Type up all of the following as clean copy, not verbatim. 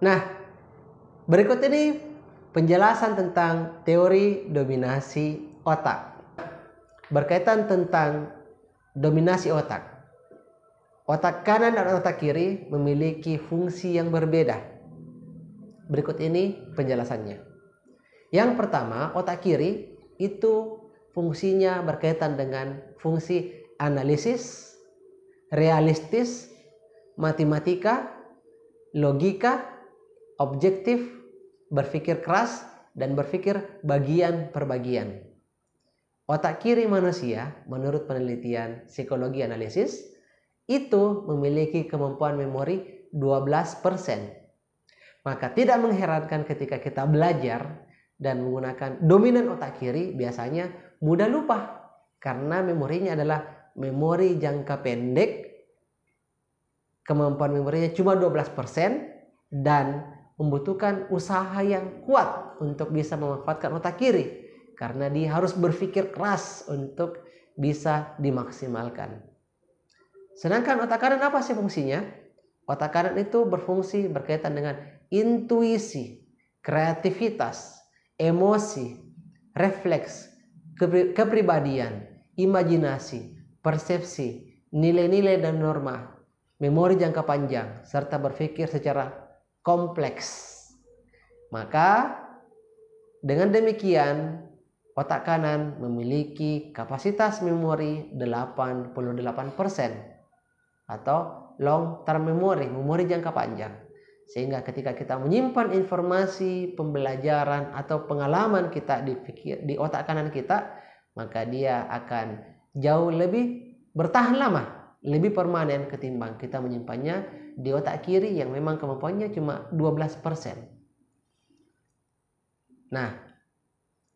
Nah, berikut ini penjelasan tentang teori dominasi otak. Berkaitan tentang dominasi otak. Otak kanan dan otak kiri memiliki fungsi yang berbeda. Berikut ini penjelasannya. Yang pertama, otak kiri itu fungsinya berkaitan dengan fungsi analisis, realistis, matematika, logika, objektif, berpikir keras, dan berpikir bagian per bagian. Otak kiri manusia, menurut penelitian psikologi analisis, itu memiliki kemampuan memori 12%. Maka tidak mengherankan ketika kita belajar dan menggunakan dominan otak kiri, biasanya mudah lupa karena memorinya adalah memori jangka pendek. Kemampuan memorinya cuma 12% dan membutuhkan usaha yang kuat untuk bisa memanfaatkan otak kiri karena dia harus berpikir keras untuk bisa dimaksimalkan. Sedangkan otak kanan apa sih fungsinya? Otak kanan itu berfungsi berkaitan dengan intuisi, kreativitas, emosi, refleks, kepribadian, imajinasi, persepsi, nilai-nilai dan norma, memori jangka panjang, serta berpikir secara kompleks. Maka dengan demikian otak kanan memiliki kapasitas memori 88% atau long term memory, memori jangka panjang. Sehingga ketika kita menyimpan informasi, pembelajaran atau pengalaman kita di otak kanan kita, maka dia akan jauh lebih bertahan lama, lebih permanen ketimbang kita menyimpannya di otak kiri yang memang kemampuannya cuma 12%. Nah,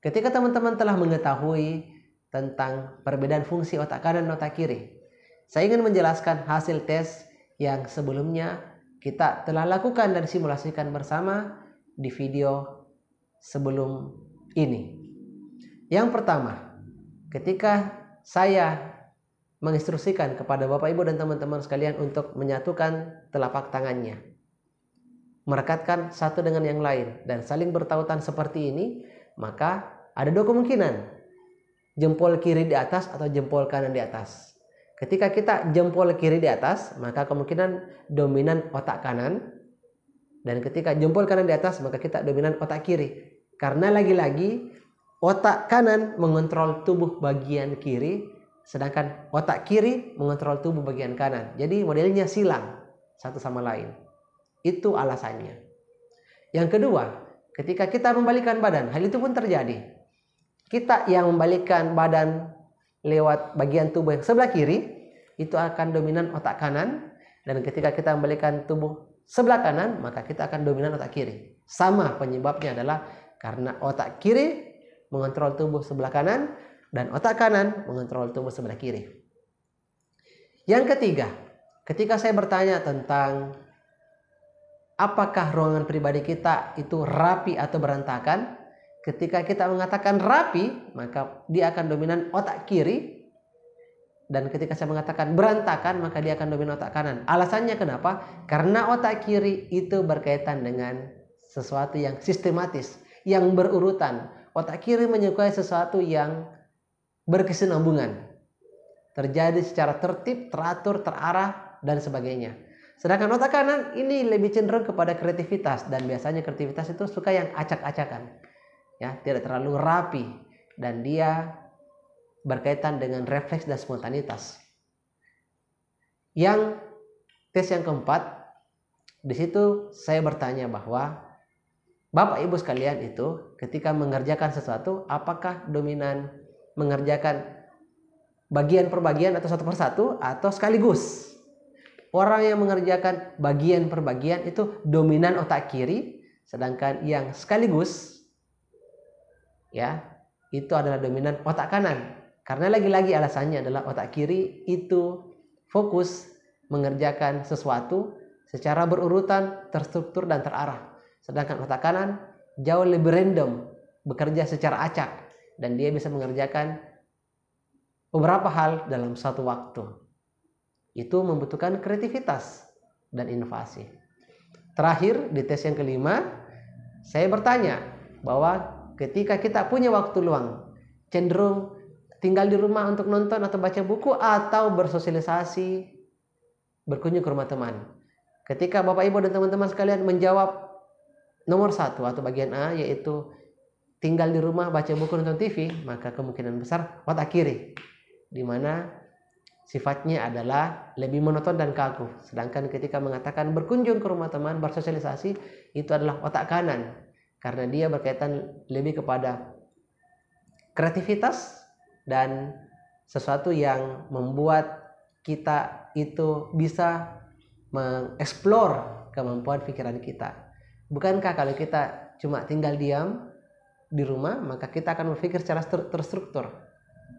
ketika teman-teman telah mengetahui tentang perbedaan fungsi otak kanan dan otak kiri, saya ingin menjelaskan hasil tes yang sebelumnya kita telah lakukan dan simulasikan bersama di video sebelum ini. Yang pertama, ketika saya menginstruksikan kepada Bapak Ibu dan teman-teman sekalian untuk menyatukan telapak tangannya, merekatkan satu dengan yang lain dan saling bertautan seperti ini, maka ada dua kemungkinan, jempol kiri di atas atau jempol kanan di atas. Ketika kita jempol kiri di atas, maka kemungkinan dominan otak kanan, dan ketika jempol kanan di atas, maka kita dominan otak kiri. Karena lagi-lagi otak kanan mengontrol tubuh bagian kiri, sedangkan otak kiri mengontrol tubuh bagian kanan. Jadi modelnya silang satu sama lain. Itu alasannya. Yang kedua, ketika kita membalikkan badan, hal itu pun terjadi. Kita yang membalikkan badan lewat bagian tubuh yang sebelah kiri, itu akan dominan otak kanan. Dan ketika kita membalikkan tubuh sebelah kanan, maka kita akan dominan otak kiri. Sama penyebabnya adalah karena otak kiri mengontrol tubuh sebelah kanan dan otak kanan mengontrol tubuh sebelah kiri. Yang ketiga, ketika saya bertanya tentang apakah ruangan pribadi kita itu rapi atau berantakan, ketika kita mengatakan rapi, maka dia akan dominan otak kiri. Dan ketika saya mengatakan berantakan, maka dia akan dominan otak kanan. Alasannya kenapa? Karena otak kiri itu berkaitan dengan sesuatu yang sistematis, yang berurutan. Otak kiri menyukai sesuatu yang berkesinambungan, terjadi secara tertib, teratur, terarah, dan sebagainya. Sedangkan otak kanan ini lebih cenderung kepada kreativitas, dan biasanya kreativitas itu suka yang acak-acakan, ya, tidak terlalu rapi, dan dia berkaitan dengan refleks dan spontanitas. Yang tes yang keempat, di situ saya bertanya bahwa Bapak Ibu sekalian itu ketika mengerjakan sesuatu, apakah dominan mengerjakan bagian per bagian atau satu persatu atau sekaligus? Orang yang mengerjakan bagian per bagian itu dominan otak kiri, sedangkan yang sekaligus, ya, itu adalah dominan otak kanan. Karena lagi-lagi alasannya adalah otak kiri itu fokus mengerjakan sesuatu secara berurutan, terstruktur, dan terarah. Sedangkan otak kanan jauh lebih random, bekerja secara acak, dan dia bisa mengerjakan beberapa hal dalam satu waktu. Itu membutuhkan kreativitas dan inovasi. terakhir di tes yang kelima, saya bertanya bahwa ketika kita punya waktu luang, cenderung tinggal di rumah untuk nonton atau baca buku atau bersosialisasi, berkunjung ke rumah teman. Ketika Bapak Ibu dan teman-teman sekalian menjawab nomor 1 atau bagian A, yaitu tinggal di rumah, baca buku, nonton TV, maka kemungkinan besar otak kiri, di mana sifatnya adalah lebih monoton dan kaku. Sedangkan ketika mengatakan berkunjung ke rumah teman, bersosialisasi, itu adalah otak kanan, karena dia berkaitan lebih kepada kreativitas dan sesuatu yang membuat kita itu bisa mengeksplor kemampuan pikiran kita. Bukankah kalau kita cuma tinggal diam di rumah, maka kita akan berpikir secara terstruktur.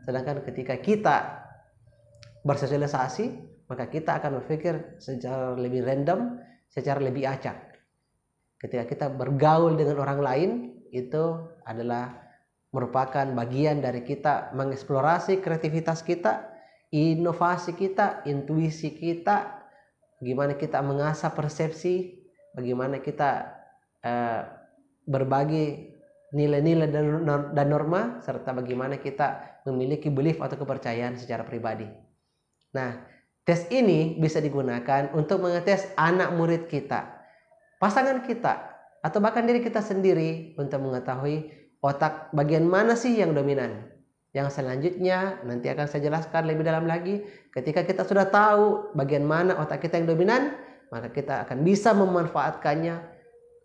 Sedangkan ketika kita bersosialisasi, maka kita akan berpikir secara lebih random, secara lebih acak. Ketika kita bergaul dengan orang lain, itu adalah merupakan bagian dari kita mengeksplorasi kreativitas kita, inovasi kita, intuisi kita, bagaimana kita mengasah persepsi, bagaimana kita berbagi nilai-nilai dan norma, serta bagaimana kita memiliki belief atau kepercayaan secara pribadi. Nah, tes ini bisa digunakan untuk mengetes anak murid kita, pasangan kita, atau bahkan diri kita sendiri untuk mengetahui otak bagian mana sih yang dominan. Yang selanjutnya nanti akan saya jelaskan lebih dalam lagi. Ketika kita sudah tahu bagian mana otak kita yang dominan, maka kita akan bisa memanfaatkannya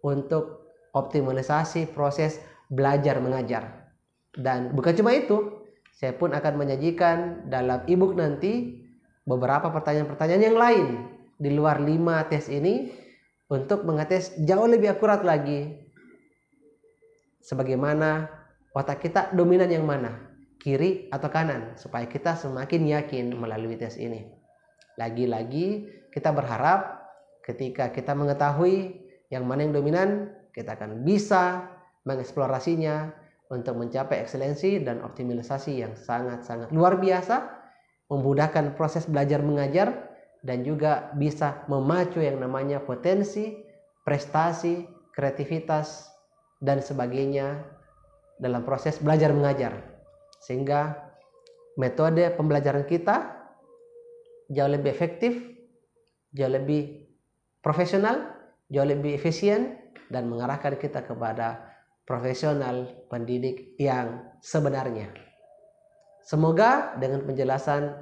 untuk optimalisasi proses belajar mengajar. Dan bukan cuma itu, saya pun akan menyajikan dalam ebook nanti beberapa pertanyaan-pertanyaan yang lain di luar 5 tes ini untuk mengetes jauh lebih akurat lagi sebagaimana otak kita dominan yang mana, kiri atau kanan, supaya kita semakin yakin melalui tes ini. Lagi-lagi kita berharap ketika kita mengetahui yang mana yang dominan, kita akan bisa mengeksplorasinya untuk mencapai ekselensi dan optimalisasi yang sangat-sangat luar biasa, memudahkan proses belajar mengajar, dan juga bisa memacu yang namanya potensi, prestasi, kreativitas, dan sebagainya dalam proses belajar mengajar. Sehingga metode pembelajaran kita jauh lebih efektif, jauh lebih profesional, jauh lebih efisien, dan mengarahkan kita kepada profesional pendidik yang sebenarnya. Semoga dengan penjelasan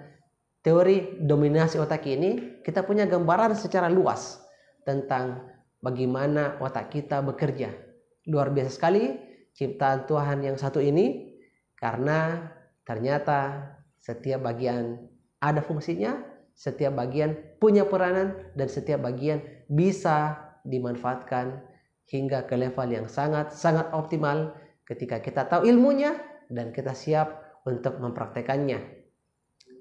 teori dominasi otak ini, kita punya gambaran secara luas tentang bagaimana otak kita bekerja. Luar biasa sekali ciptaan Tuhan yang satu ini, karena ternyata setiap bagian ada fungsinya, setiap bagian punya peranan, dan setiap bagian bisa dimanfaatkan hingga ke level yang sangat-sangat optimal ketika kita tahu ilmunya dan kita siap untuk mempraktekannya.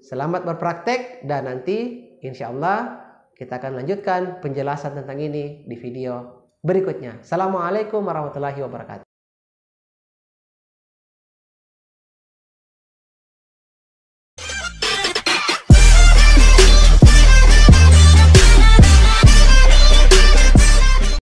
Selamat berpraktek, dan nanti insya Allah kita akan lanjutkan penjelasan tentang ini di video berikutnya. Assalamualaikum warahmatullahi wabarakatuh.